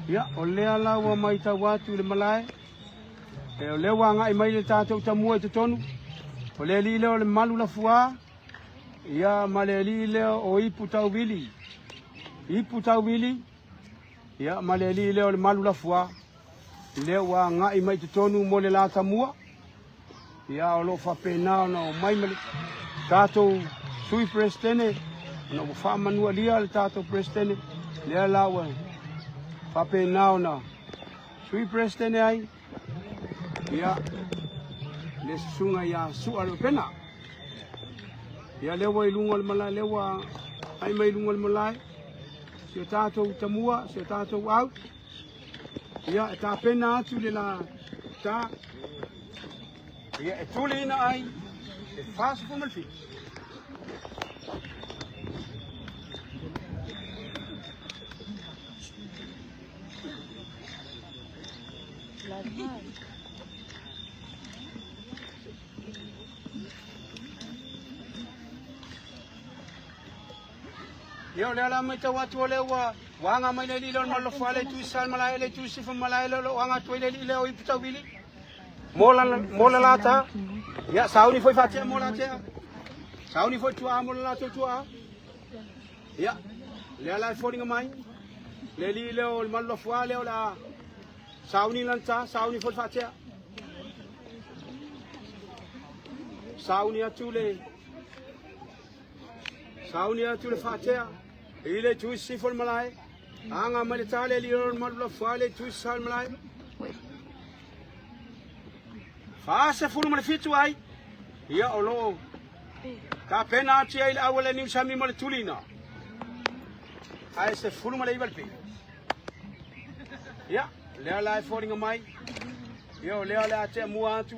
Ya, o lea laua mai tau atu le malae. E o lea wanga i mai le tātou tamua i te tonu. O lea li leo le malu la fua. Ia ma le li leo o ipu tau vili. Ipu tau vili. Ia ma le li leo le malu la fua. Leo wanga i mai te tonu mo le la tamua. Ia o lo whapena na o mai mali. Tātou sui prestene. Na o whamanua lia le tātou prestene. Lea laua. Whapena na sui prestene ai. Ia le sunga ia suaro pena. Ia lewa i lunga le malai, lewa ai mai lunga le malai. Se tātou tamua, se tātou au. Ia e tā pena atu le la tā. Ia e tuli ina ai, e whāsa fumalfi. Yo le ala mai tau atu le wanga mai le lilo malo fale tu sal malai le tu sif malai le wanga tu le lilo i puta wili mola lata ya sauni foi fatia mola tia sauni foi tu mola lata tu ya le ala foi mai le lilo malo fale la sauni lanta sauni foi fatia sauni atu le fatia ile tu sifol malai anga mali tale lior mallo fale tu sal malai fa se fulu mal fitu ai ya olo ka pena ti ai awala ni sami mal tulina ai se fulu mal ibal pe ya le ala foringa mai yo le ala te muatu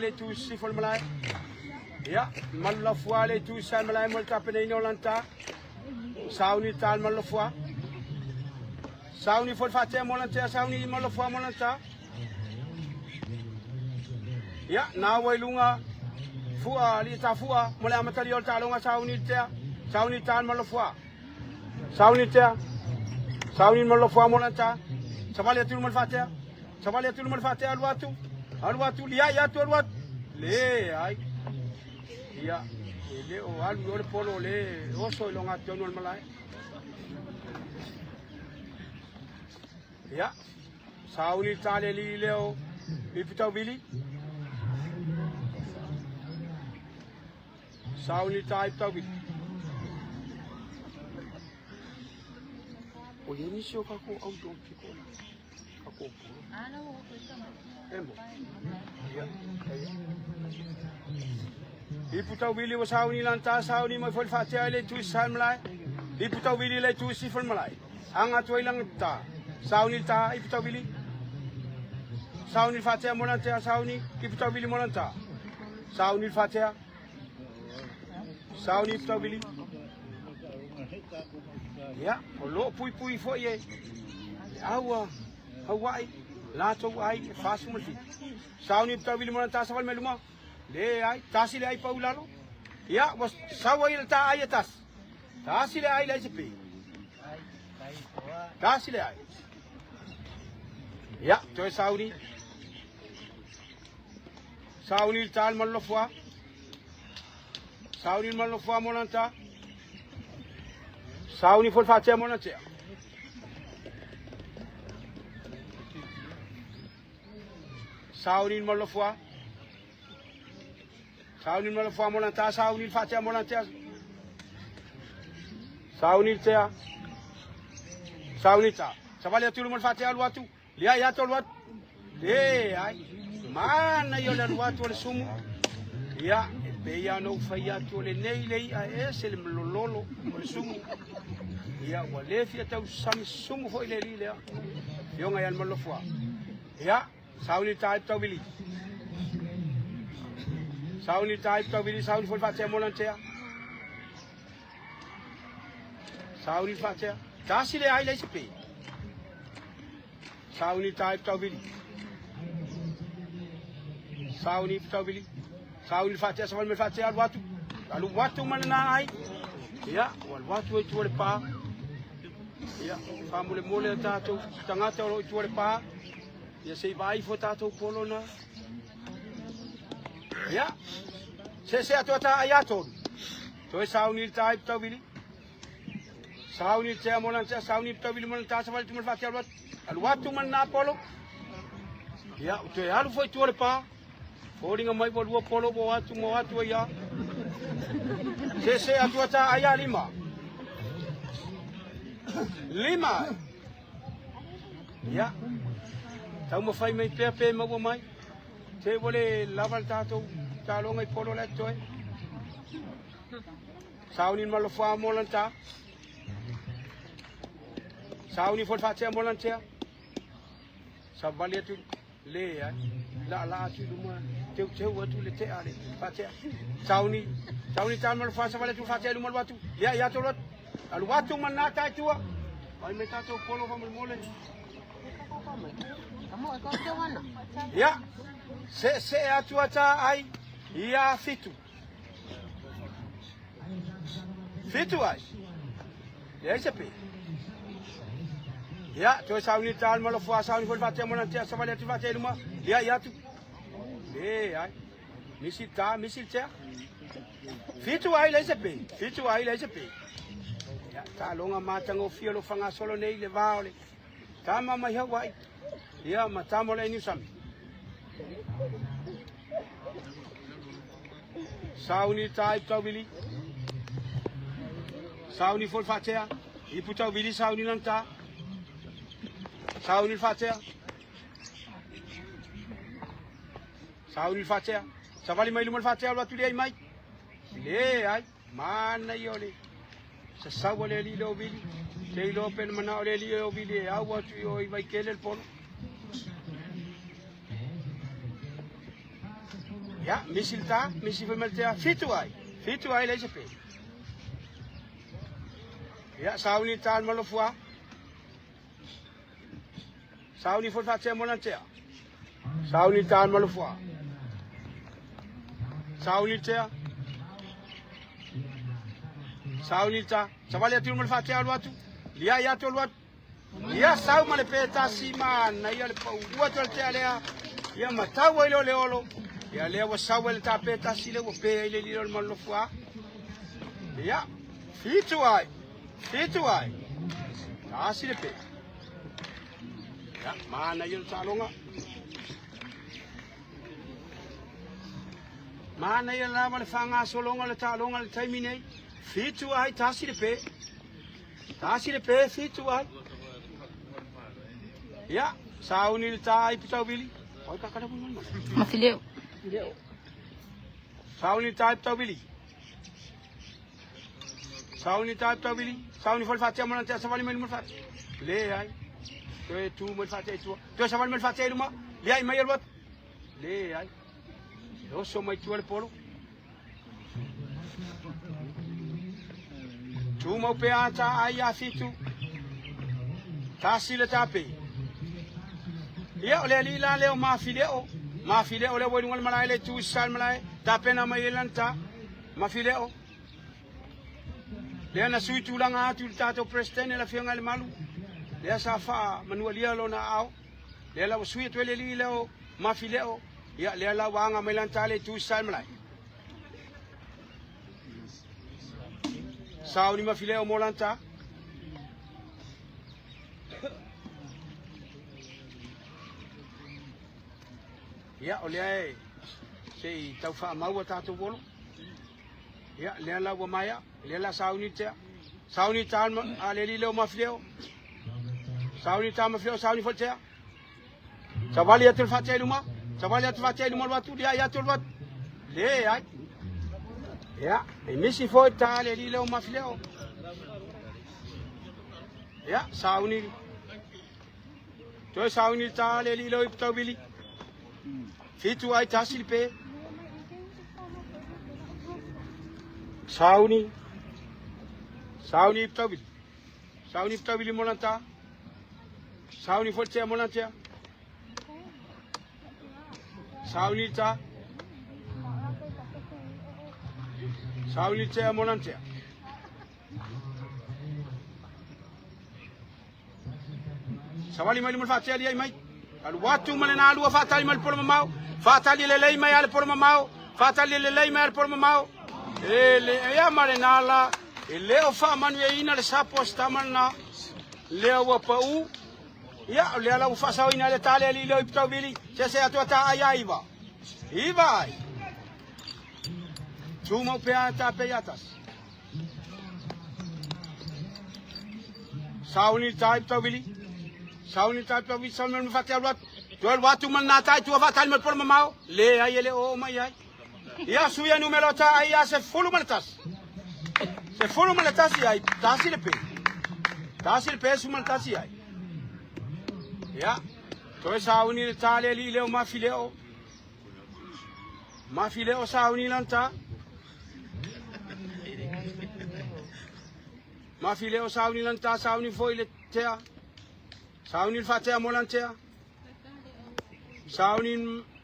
le tu sifol malai ya mallo fale tu sal malai mal ka pena ino lanta sauni tal malofua sauni fol fatia molanta sauni malofua molanta ya na wailunga fua li ta fua mola material talonga sauni tal malofua sauni malofua molanta sabali atul mal fatia alwatu ya tu alwat le ai ya le o algo le polo le oso longa tono al malai ya sauni tale li leo ipita vili sauni tai ipita vili o yeni sio kako auto piko kako ana o embo ya Iputa wili wa sauni lanta sauni mai fol fatia le tu sal malai iputa wili le tu sifol malai anga tu ilang ta sauni ta iputa wili sauni fatia monanta sauni iputa wili monanta sauni fatia sauni iputa wili ya lo pui fo ye awa hawai la to ai fasu multi sauni iputa wili monanta safal meluma le ai tasi le ai paulalo ya was sawa il ta ai tas tasi le ai le jipi tasi le ai ya to sauni tal malofwa sauni malofwa monanta sauni fol fatia monanta sauni malofwa sauni malofwa molanta sauni fatia molanta sauni tea sauni ta sabali atul mal fatia alwatu lia ya to alwat le ai mana yo alwatu wal sumu ya be ya no faya to le nei le a esel mlololo wal sumu ya wale fi ta sam sumu fo ile le yo nga yal malofwa ya sauni ta to bili sauni type to bili sauni fol fatia molantea sauni fatia tasile ai le sipe sauni type to bili sauni fatia sauni fatia alwatu manana ai ya wal watu tu le pa Ia, whamule tātou tangata o i tuare pā. Ia sei vai fo tātou polona. Ia, se atua tā ai atonu. Toi sauni tā i ptawili. Sauni te molan te sauni ptawili molan tā sa vale tumal fati alwat. Alwatu man na polo. Ia, toi alu foi tuare pā. Fōringa mai po lua polo mo atu ia. Se atua tā ai a lima. Lima. Ia. Tau mawhai mai pēpē maua mai. Te wale laval tātou tālonga i polo le toi. Saunin malofua molan tā. Sauni fol whatea molan tea. Sa vale atu le ai. La atu luma. Teu atu le tea le. Whatea. Sauni tā malofua sa vale atu whatea luma watu. Ia tolot. Alu watu man nā tai tua. Ai me tātou polo whamal mole. Ia. Se atua tā ai. Ia fitu. Fitu ai. Ia se pe. Ia, toi sauni tā malofua sauni fol whatea molan tea sa vale atu whatea luma. Ia tu. Le ai. Misi tea. Fitu ai le se pe. Fitu ai le se pe. Tā longa mātango fia lo whanga solo nei le vāole. Tā mama hia wai. Ia ma tā mola inu sami. Sauni tā i putawili. Sauni fol whatea. I putawili sauni lang tā. Sauni whatea. Sauni whatea. Sa wali mai lumal whatea alwa tuli ai mai. Le ai. Mana i ole. Sa sawa le li lo bili. Te lo pen mana le li lo bili. Awa tu yo i vai kele el polo. Ja, misil ta, misil meltea fitu ai le se pe. Ja, sauni ta malofua. Sauni fol fatsea molantea. Sauni ta malofua. Sauni tea. Sauni ta, savale atu mal fatsea alwatu. Lia ya to alwatu. Ia sau male peta sima na ia le pau tol te alea. Ia matau ilo le olo. Ia le wa sau le ta peta sile wo pe ile lilo malofua. Ia fitu ai. Ta sile pe. Ya mana il salonga. Mana il la mal fanga solonga le talonga le taimine. Fitu ai ta sile pe. Fitu ai. Ya, sauni ta ai pitawili. Oi ka kada pun. Mafileo. Sauni ta pitawili. Sauni fol fatia mon ante savali mel mon fat. Le ai. Tu mon fatia tu. Tu savali mel fatia luma. Le ai mai alwat. Le ai. Lo so mai tu al polo. Tu mau pe ata ai afitu. Tasile tape. Ia ole lila leo mafileo. Mafileo le wongal malai le tu sal malai. Tape na mai lanta. Mafileo. Le na sui tulang atu tato presten la fianga le malu. Le sa fa manualia lo na au. Le la sui tu le lilo mafileo. Ia le la wanga mai lanta le tu sal malai. Sauni mafileo molanta. Ya ole sei tau fa mau tato bolo. Ya le la wa maya, le la sauni tea. Sauni ta ale lilo mafileo. Sauni ta mafileo sauni fotea. Sabali atul fatia luma. Sabali atul fatia luma watu dia ya tul wat. Le ai. Ya, misi foi ta le lilo mafileo. Ya, sauni. Toi sauni ta le lilo iptawili. Fitu ai tasil pe. Sauni iptawili. Sauni iptawili molanta. Sauni fortea molantea. Sauni ta. Sauni tea molantea. Sawali mai lumul fatia dia mai. Kalau watu malena lua fatali mal por mamau. Fatali lelei mai al por mamau. Fatali lelei mai al por mamau. Ele ya malena la. Ele o fa manu e ina le sapo stamana. Le o pau. Ya le ala ufa saw ina le tale li le iptau bili. Se atu ata aya iba. Iba. Cuma pe ata pe atas. Sauni tai iptau bili. Sauni tai iptau bili sauni me fatia wat. Tual watu man natai tu fatal me por mamau. Le ay le o mai ay. Ya suya numero ta ay se fulu maltas. Se fulu maltas ay tasi le pe. Tasi le pe su maltas ay. Ya. Toi sauni tale li le o ma fileo. Ma fileo sauni lanta. Ma fileo sauni lanta sauni foi le tea. Sauni fatea molantea. Sauni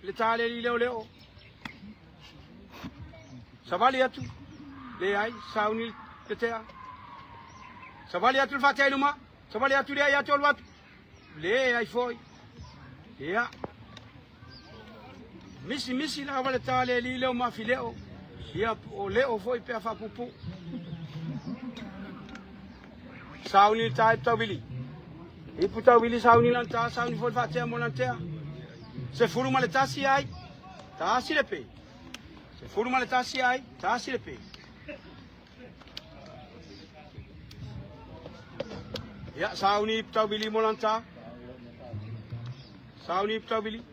le tale li leo leo. Savali atu. Le ai sauni le tea. Savali atu fatea luma. Savali atu le ai atu wat. Le ai foi. Ya. Misi la wale tale li leo ma fileo. Ya o leo foi pe fa pupu. Sauni tai tawili. Ipu tawili sauni lanta sauni foi fatea molantea. Se furu male tasi ai. Tasi le pe. Se furu male tasi ai. Tasi le pe. Ya sauni tawili molanta. Sauni tawili.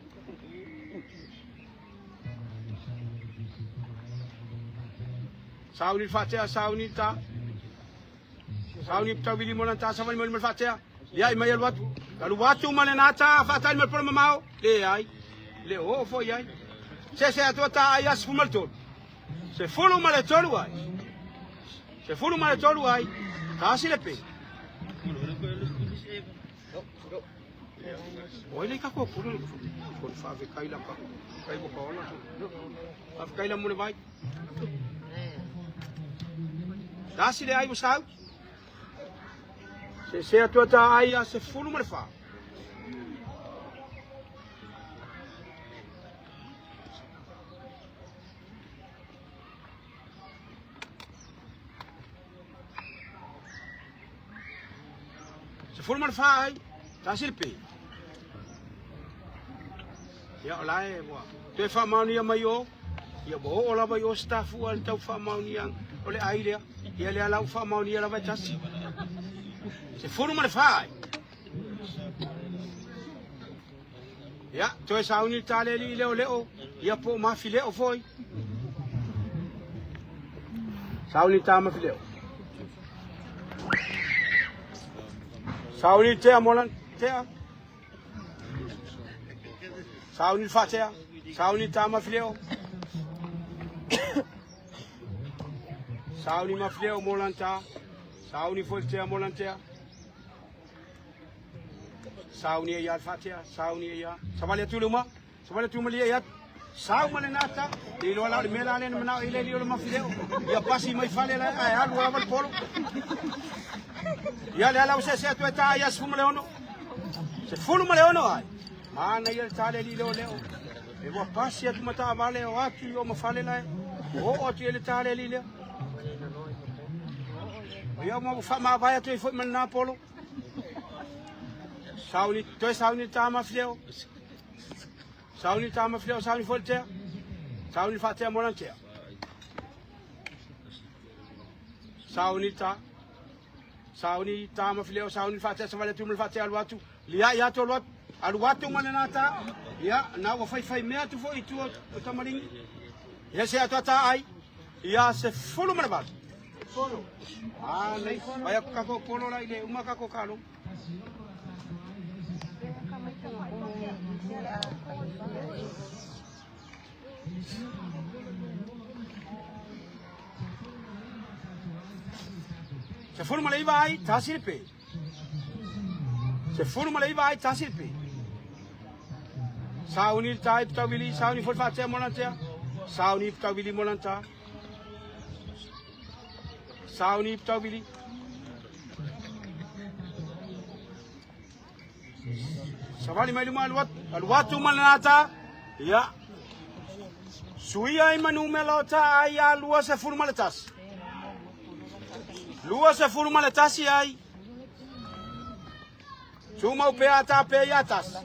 Sauni fatea sauni ta. Sauni tawili molanta sauni mal fatea. Ya mai alwat. Kalau watu malenata fatal mal por mamau. Le ai. Le o foi ai. Se atu ta ai as fumal tol. Se fulu mal tol ai. Se fulu mal tol ai. Tasi le pe. Olha que coisa por quando faz cair lá cai boca ona faz cair lá mole vai dá se aí buscar se a tua tá aí a se fulo mal fa se fulo mal fa aí dá se pe. Ya olai boa. Te fa mauni mai o. Ya bo ola mai o staff an tau fa mauni ang ole aile. Ya le ala fa mauni ala vai tasi. Se foru mal fa. Ya, to sauni tale li le ole o. Ya po ma file o foi. Sauni ta ma file o. Sauni te amolan te. Sauni fatea, sauni tama fileo. Sauni ma fileo molanta, sauni foltea molantea. Sauni ya fatea, sauni ya. Sabale tuluma li ya. Sau malenata, di lo la mela len mana ile li lo ma fileo. Ya pasi mai fale la ai alu aval polo. Ya le ala se tu eta ya sfumleono. Se fulumaleono ai. Mana ia tale li leo leo. E wa pasi atu mata vale o atu yo ma fale lai. O atu ele tale li leo. Ia mo fa ma vai atu foi man Napolo. Sauni tama fleo. Sauni tama fleo sauni foltea. Sauni fatea molantea. Sauni tama fleo sauni fatea savale tu fatea alwatu. Lia ya to alwatu. Alwatu malenata ya na wa fai mea tu foi tu o tamaringi ya se atu ata ai ya se fulu manabal fulu nei vai ka ko polo la ile uma ka ko kalo se fulu malai vai tasirpe se fulu malai vai tasirpe. Sauni tai tawili sauni fol fatea molantea. Sauni tawili molanta. Sauni tawili. Savali mai luma alwatu manata ya suia imanu melota aya lua se furu maletas. Lua se furu maletas ai. Cuma upeata pe atas.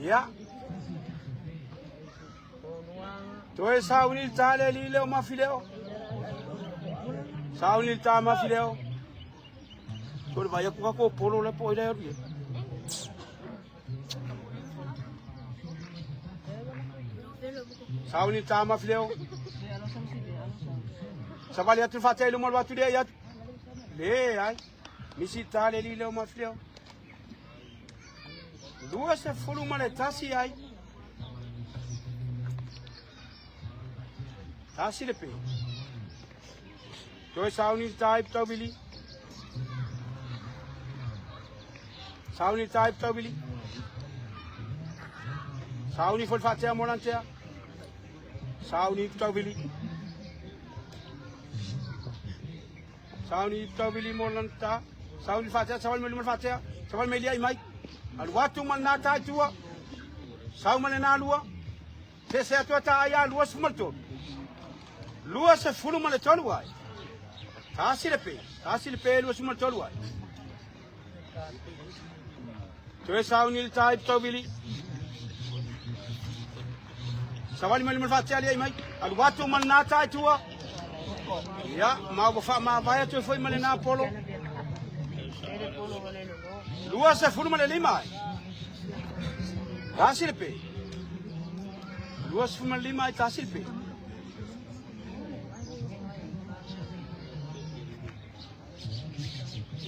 Ya. Toe sauni tale lile ma fileo. Sauni ta ma fileo. Tur vaya ko polo le po ida ri. Sauni ta ma fileo. Savali atu fatai lo mo watu de ya. Le ai. Misi tale lile ma fileo. Dua se fulu male tasi ai. Tasi le pe. Toi sauni type to bili. Sauni type to bili. Sauni fol fatia molantia. Sauni to bili. Sauni to bili molanta. Sauni fatia sawal melu fatia. Sawal meli ai mai. Al watu manata tua. Sau malena lua. Se tua ta aya lua smalto. Lua se fulu male tolwa. Tasi le pe lua smalto tolwa. Toe sauni type to bili. Sawali melu fatia ali ai mai. Al watu manata tua. Ya, ma vai tu foi malena polo. Lua se fulu male lima. Tasi le pe. Lua se fulu male lima tasi le pe.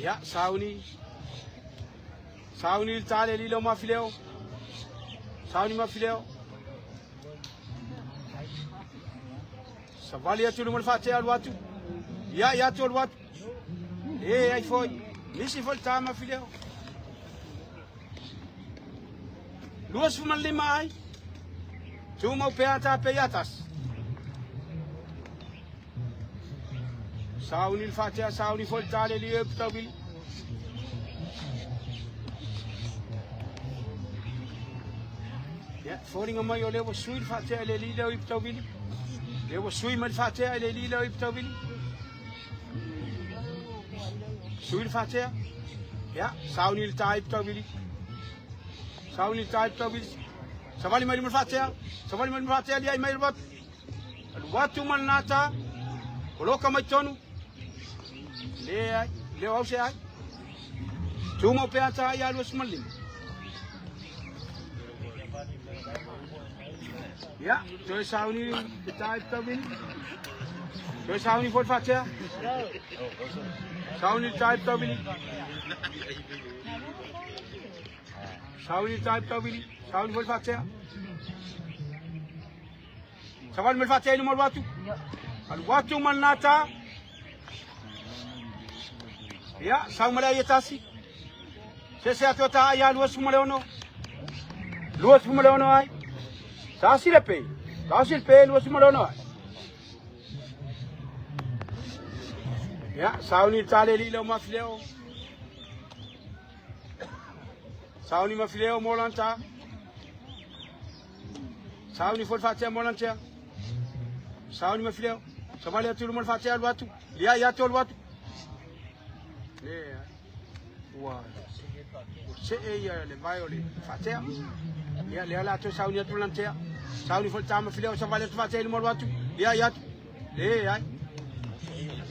Ya, sauni. Sauni tale lilo ma fileo. Sauni ma fileo. Savali atu lo fatia al watu. Ya tu al watu. Ai foi. Misi volta ma fileo. Luas fuman lima ai. Cuma upeata peatas. Sauni fatia sauni volta le lieu tabil. Ya, foringa mai ole wo sui fatia le lieu tabil. Le wo sui mal fatia le lieu tabil. Sui fatia. Ya, sauni type tabil. Sauni type tabil. Savali mai fatia. Savali mai fatia dia mai wat. Watu manata. Oloka mai tonu. Le au se ai. Cuma peata ya lu smalim. Ya, toe sauni type tabil. Toe sauni fort fatia. Sauni type tabil. Sauni type tabil. Sauni fort fatia. Savali mai fatia no watu. Al watu manata. Ya, sau mala yetasi. Se atota ya luas maleono. Luas maleono ai. Tasi le pe. Tasi le pe luas maleono ai. Ya, sauni tale lilo mafileo. Sauni mafileo molanta. Sauni fol fatia molanta. Sauni mafileo. Savali atu lo fatia al watu. Ya tu al watu. Wah, saya le violin fatia. Ya le ala tu sauni tu lantia. Sauni fol tama fileo savali tu fatia mo watu. Ya tu. Ai.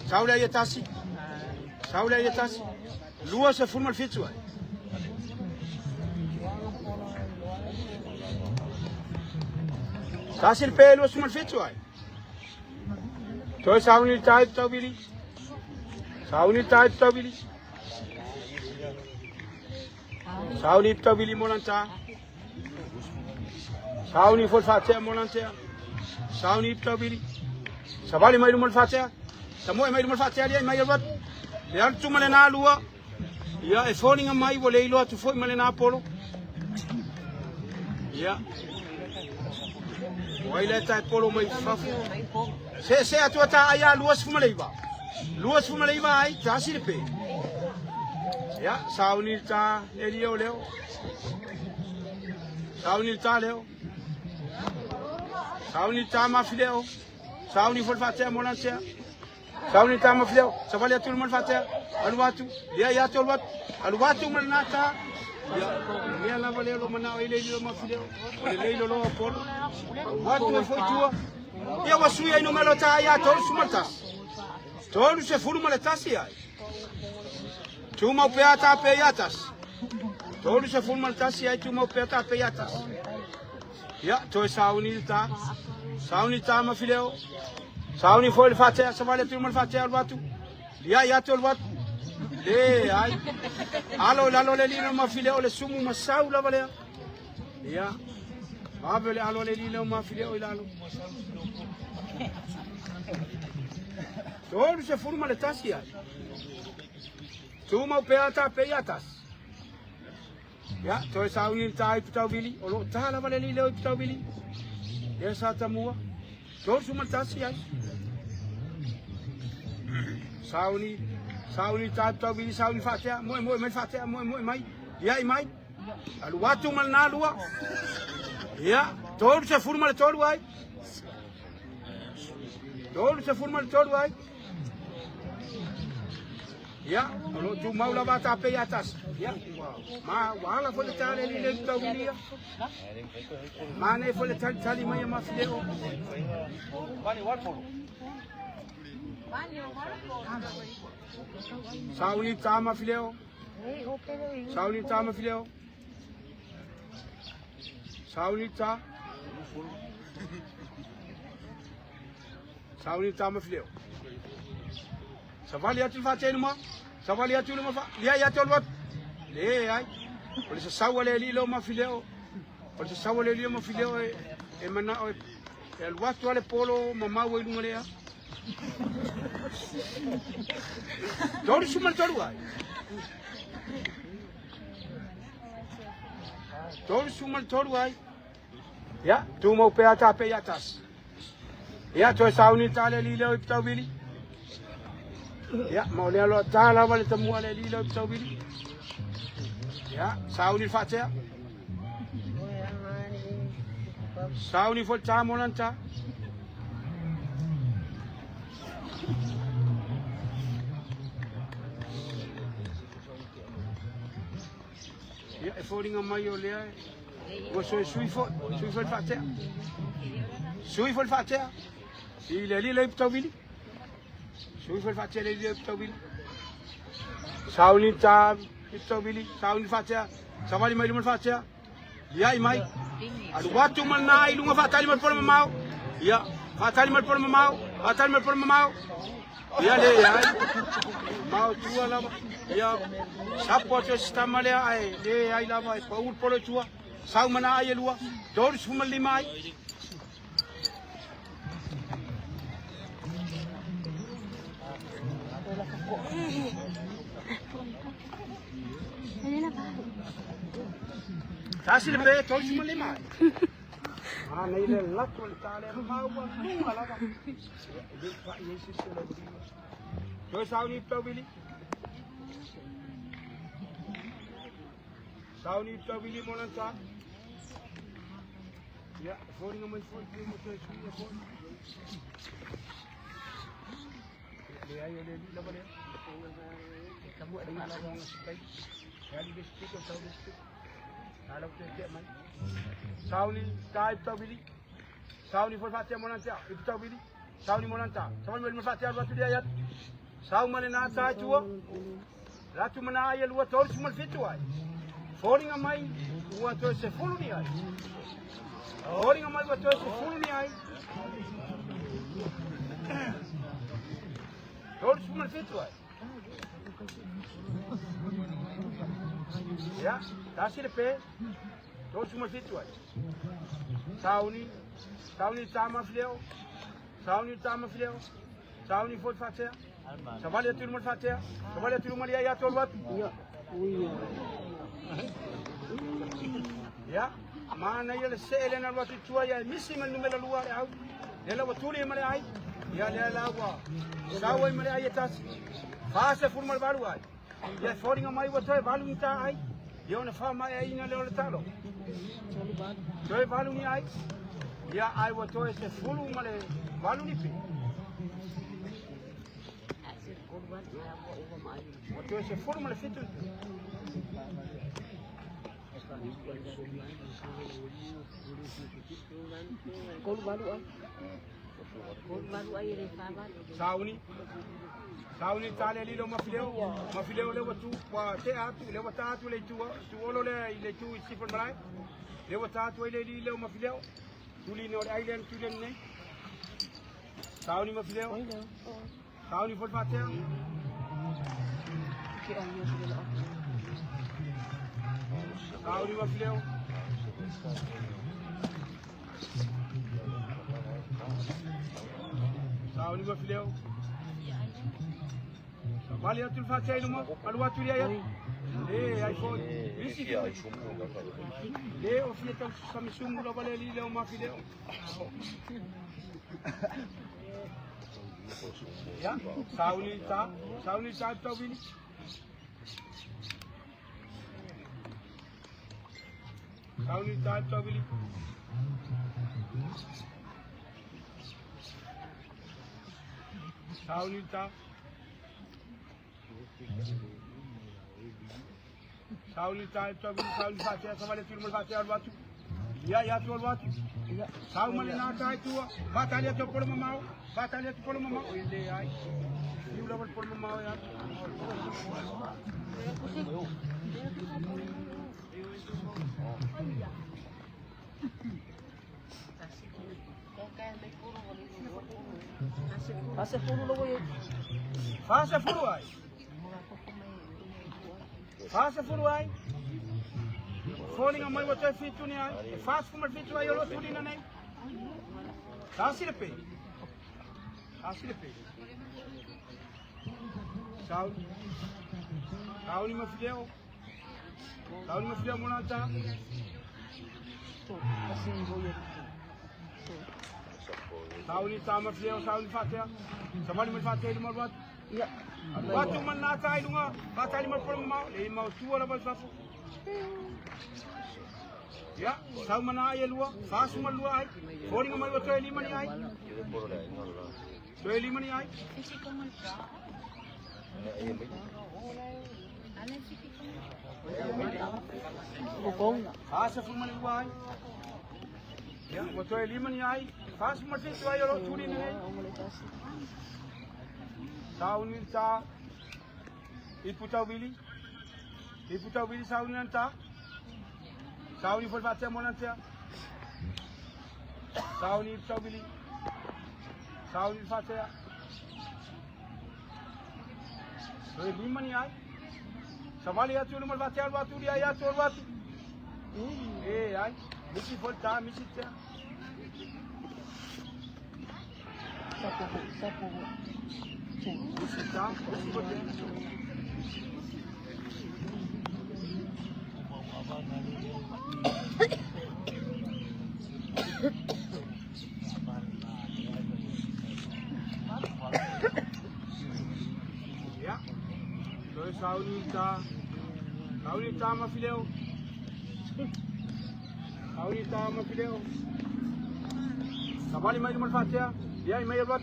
Saula yetasi. Saula yetasi. Lua se formal fitu. Tasil pelo se formal fitu. To sauni type tabili. Sauni type tabili. Sauni tabili molanta. Sauni fol fatia molanta. Sauni tabili. Savali mai mol fatia. Samo mai mol fatia dia mai wat. Ya tu malena lua. Ya e foninga mai vole ilo tu foi malena polo. Ya. Waila ta polo mai faf. Se atu ta aya luas fumalaiba. Luas fumalaiba ai tasi le pe. Ya, sauni ta leo leo. Sauni ta leo. Sauni ta ma fileo. Sauni for fatia molantia. Sauni ta ma fileo. Savali atul mon fatia. Alwatu. Dia ya tolwat. Alwatu manata. Ya la vale lo mana ile lo ma fileo. Ile lo pol. Watu foi tua. Ya wasu ya no melota ya tol sumaltas. Tol se fulu maltasi ya. Cuma peata peatas. Tol se fulu maltasi ya cuma peata peatas. Ya, toi sauni ta ma fileo. Sauni foi fatia, savale tu mal fatia alwatu. Ya tolwat. Le ai. Alo le lino ma fileo le sumu ma saula vale. Ya. Babele alo le lino ma fileo ilalo. Tol se fulu maltasi ya. Cuma peata peatas. Ya, toi sauni ta iptau bili, olo ta la vale lilo iptau bili. Ya sa tamua. Toi sumaltasi ya. Sauni ta iptau bili, sauni fatia, moi fatia, moi mai. Ya mai. Alu watu mal na lua. Ya, toi se furma toi wai. Toi se furma toi wai. Ya, kalau tu mau lama tapi atas. Ya, ma wala boleh cari lele tahu dia. Mana boleh cari mana mafileo. Sauni tama fileo. Sauni tama fileo. Sauni ta. Sauni tama fileo. Savali atul fatia numa. Savali atul numa fa. Ya tolwat. Le ai. Oleh sawale lilo ma fileo. Oleh sawale lilo ma fileo e mana el watu ale polo mama we lungalea. Dor sumal torwai. Dor sumal torwai. Ya, tu mau pe atas. Ya, tu sauni tale lilo iptawili. Ya, mau lihat lo cala wale temu ale lilo iptawili. Ya, sauni fatia. Sauni fol tamonanta. Ya, foring amayo lea. Wo sui fol fatia. Sui fol fatia. Il est lilo iptawili. Sui fol fatia le lilo iptawili. Sauni ta iptawili, sauni fatia. Savali mai lumon fatia. Ya mai. Adu watu mal na ilunga fatali mal por mamau. Ya, fatali mal por mamau. Fatali mal por mamau. Ya le ya. Mau tua la. Ya. Sapo to sistema le ai. Le ai la mai paul por tua. Sau mana ai lua. Dor sumal limai. Hasil be tol cuma 5. Nah ini lakul tale mau ala ba. Pak Yesus lagi. Toi sauni pawili. Sauni pawili monanta. Ya, foring amai foring motor suya fon. Dia ayo dia la ba dia. Kamu ada mana orang sukai. Ya di bistik atau bistik. Kalau kita man, sauni ta iptawili, sauni for fatia monanta, iptawili, sauni monanta, sauni mel fatia batu dia ayat, sauni mana na ta tua, ratu mana ayat luar tol cuma fitu ay, foring amai luar tol se full ni ay, foring amai luar tol se full ni ay, tol cuma fitu ay. Ya, kasih lepe, terus cuma situ aja. Sauni tama fileo, sauni fot fatia, savali atul mal fatia, savali atul mal ya tolwat. Ya, mana ya le selen al watu tua ya misi man numela luar ya, lela watuli mal ya lela wa, sawai mal ya tas, fase formal baru ay. Ya foringa mai wa toi valu ta ai. Yo na fa mai ai na le o talo. Toi valu ni ai. Ya ai wa toi se fulu male valu ni pe. Wa toi se fulu male fitu. Kau baru ai. Kau baru ai le sahabat. Sauni tale lilo mafileo le watu wa te atu le wata atu le tu olo le tu sifon malai le wata atu le lilo mafileo tuli no island tulen ne sauni mafileo sauni fol fatia Ke ai yo sila. sauni mafileo sauni mafileo Vale atul fatia ilmo alu atu dia ya ai foi isi le ofieta Samsung lo vale lilo mafileo Ya, sauni ta tawili. Sauni ta tawili. Sauni ta. Sauni ta tawili sauni fatia samale turmal fatia alwatu. Ya tu alwatu. Sau mali na ta tua. Batalha tu por mamau. Batalha tu por mamau. Ele ai. E o levar por mamau ya. Fase furu logo yo. Fase furu ai. Fase furu ai. Falling on my water feet to near, fast from a feet to your food in a name. That's it, pay. That's it, pay. Sound. Sound him a fidel. Sound him a fidel monata. Sound it, time of fidel, sound fatia. Somebody will fatia him or what? Yeah. What you man not I do, but I'm a problem. They must do all of us. Ya, sau mana ai lua, fast uma lua ai. Foring mai wa toeli mani ai. Toeli mani ai. Bukong. Fast fu mani lua ai. Ya, wa toeli mani ai. Fast uma se tu ai lo turi nei. Sau ni ta. Iputa wili sau ni ta. Sauni for fatia monantia. Sauni tawili. Sauni fatia. So limani ai. Samali ya tu mal fatia al watu dia ya tu al watu. Ai. Misi for ta misi tia. Sapo. Misi ta. Misi for Ya, so sauni ta mafileo. Sauni ta mafileo. Samali mai mal fatia. Ya mai alwat.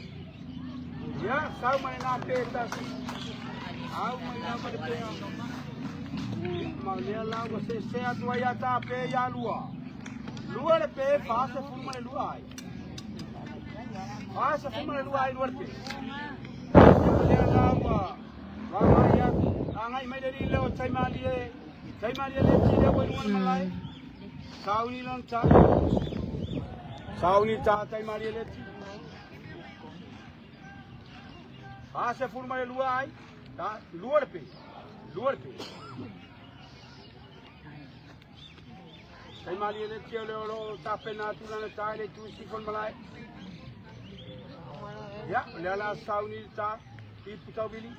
Ya, sau mai na peta si. Au mai na pada pea. Malia la você se a tua ya ta pe ya lua. Lua le pe fasa fuma le lua ai. Fasa fuma le lua ai luar pe. Malia la wa ya angai mai dari le o tai malie le chile wo nuan malai. Sauni lan ta. Sauni ta tai malie le. Fasa fuma le lua ai. Ta luar pe. Sai mali le tio le oro ta pena tu na ta le tu si kon malai. Ya, le ala sauni ta I puta bili.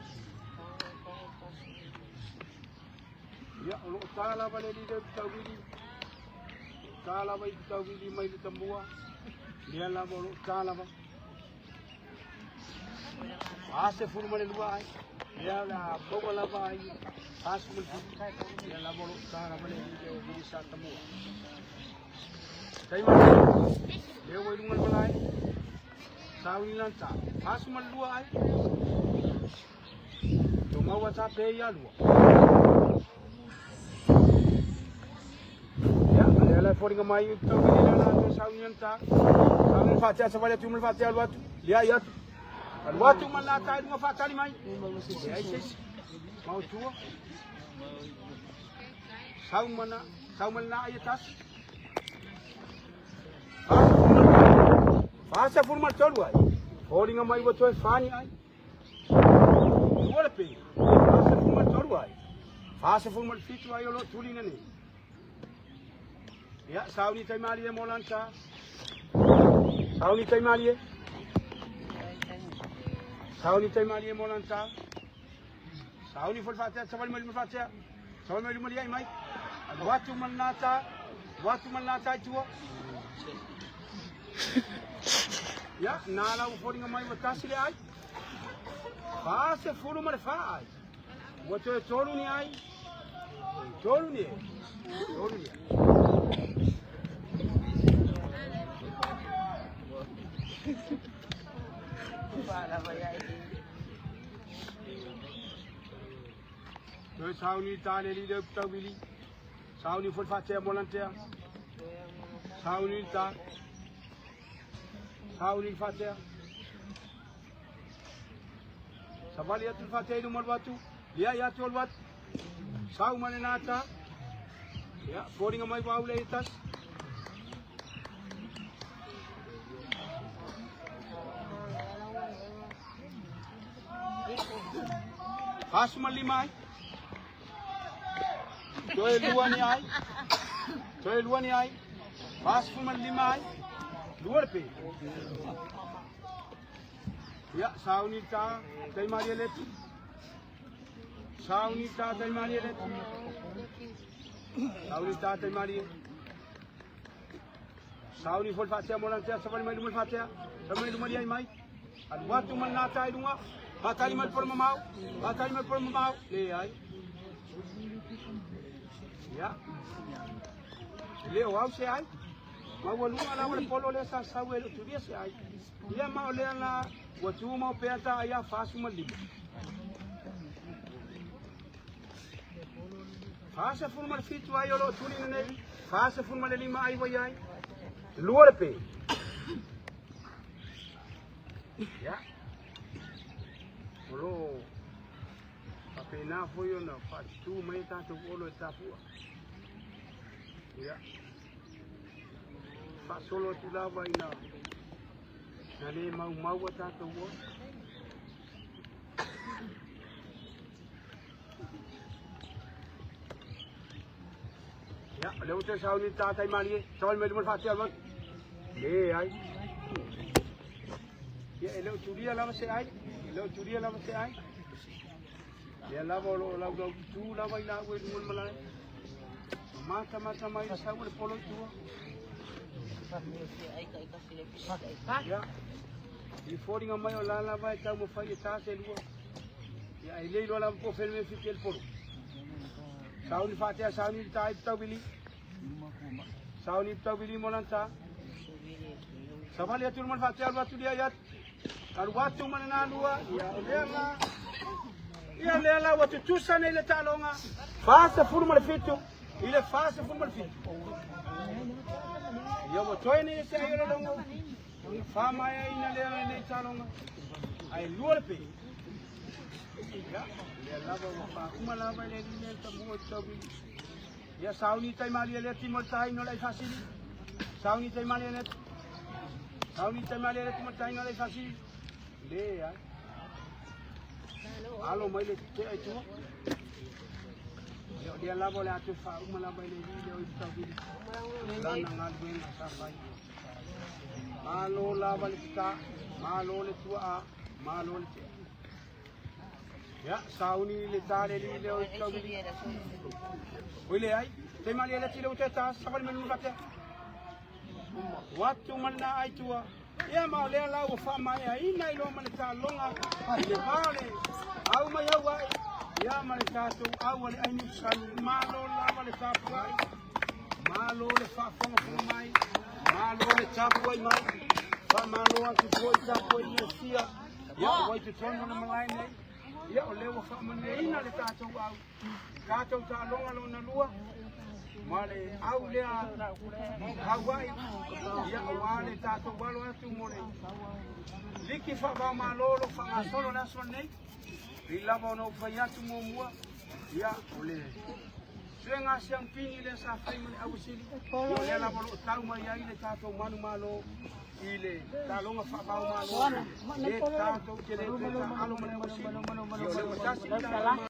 Ya, lo ta la vale li de puta bili. Ta la vai puta bili mai le tambua. Le ala mo ta la va. Ase furma le luai. Ya la poco la vai. Passo muito. Ya la bolo cara vale de sata mo. Kai ma. Eu vou numa balai. Sawi lanta. Passo mal dua ai. Toma WhatsApp ya lu. Ya, ala foringa mai tau ni la sawi lanta. Sawi fatia sabale tu mul fatia lu atu. Ya ya. Waktu mana kau dengan fakta ni mai? Mau tua? Sau mana ayat tas? Fasa formal cakap ay. Holding amai buat tu fani ay. Dua lebih. Fasa formal cakap ay. Fasa formal fitu ay lo tuli ni. Ya, sau ni tay mali molan sa. Sau ni tay mali. Sauni tay mali mo lang ta. Sauni full fatia, sabal mali fatia. Sabal mali ay mai. Watu man nata itu. Ya, nala ufori ngamai watasi le ay. Fase fulu mar fa ay. Wato tolu ni ay. Tolu ni. Noi sauni tale li de tabili. Sauni full fatia volontaire. Sauni fatia. Sabali atul fatia itu malwatu. Dia ya tol wat. Sau manenata. Ya, boarding amai baule itas. Pasmal limai. Toy luar ni ay. Pasmal limai. Luar pe. Ya, saunita tay marialet. Saunita tay marialet. Saunita tay marialet. Sauni full fatia molang tia sabal mai lumul fatia. Sabal lumul ay mai. At waktu man natay dunga. Batali mal por mamau. Le ay. Ya. Le wow se ay. Mau lu ala wala polo le sa sawe tu dia se ay. Dia mau le la watu mau peta aya fasu mal lim. Fasa ful mal fitu ay lo tuni ne. Fasa ful mal lima ay wayay. Luar pe. Ya. Olo, tapi na foi na fatu mai tanto olo tapua. Ya, pas solo tu lava ina. Nale mau tanto wo. Ya, lewat saya ni tak tay mali. Soal medul fatia bang. Le ay. Ya, lewat curi ala masih ay. Lo curi la masih ay. Ya la bolo la tu la baila we mul malai. Mata mai sawe polo tu. Ya. Di fori ngamai la vai ta mo fai ta se lu. Ya ile lo la po filme fitel polo. Sauni fatia sauni ta tabili. Sauni tabili molanta. Sabali atul mal fatia al watu dia ayat. Kalau waktu mana nalua, ya lela waktu tusan ile talonga, fasa formal fitu, ile fasa formal fitu. Ya waktu ini saya ile longo, fama ya ina lela ile talonga, ay luar pe. Ya, lela bawa kumala bawa ile tamu tabi. Ya sauni tay mali ile timur tay nolai fasili, sauni tay mali ile timur tay nolai fasili. Le ay. Alo mai le te ai tu. Dia la boleh atu fa umala bai le dia itu tabi. Dan ngal ben sampai. Malo la balita, malo le tua, malo le. Ya, sauni le tare le itu tabi. Boleh ai. Te mali le tilo te ta sabal menu baca. Waktu mana ai tua. Ya mau le la u fa mai ai nai lo man ta longa. Le vale. Au mai au ai. Ia male tātou au ale aini sanu. Malo lava le tāpu ai. Malo le whaafonga mai. Malo le tāpu ai mai. Malo atu poi tāpu ai le sia. Ia wai te tono na malai nei. Ia o lewa whaamaneina le tātou au. Tātou tā longa lona lua. Male au lea Hawaii. Ia o wale tātou walo atu mole. Liki whakau malolo whangasolo naso nei. I lava ono whai atu mo mua. Ia o le. Sue ngā siang pingi le sa whaimane au sili. Ia lea lava lo tau mai ai le tātou manu malo. I le talonga whakau malo. Le tātou te le te ta alo mane au sili. Ia o le watasi.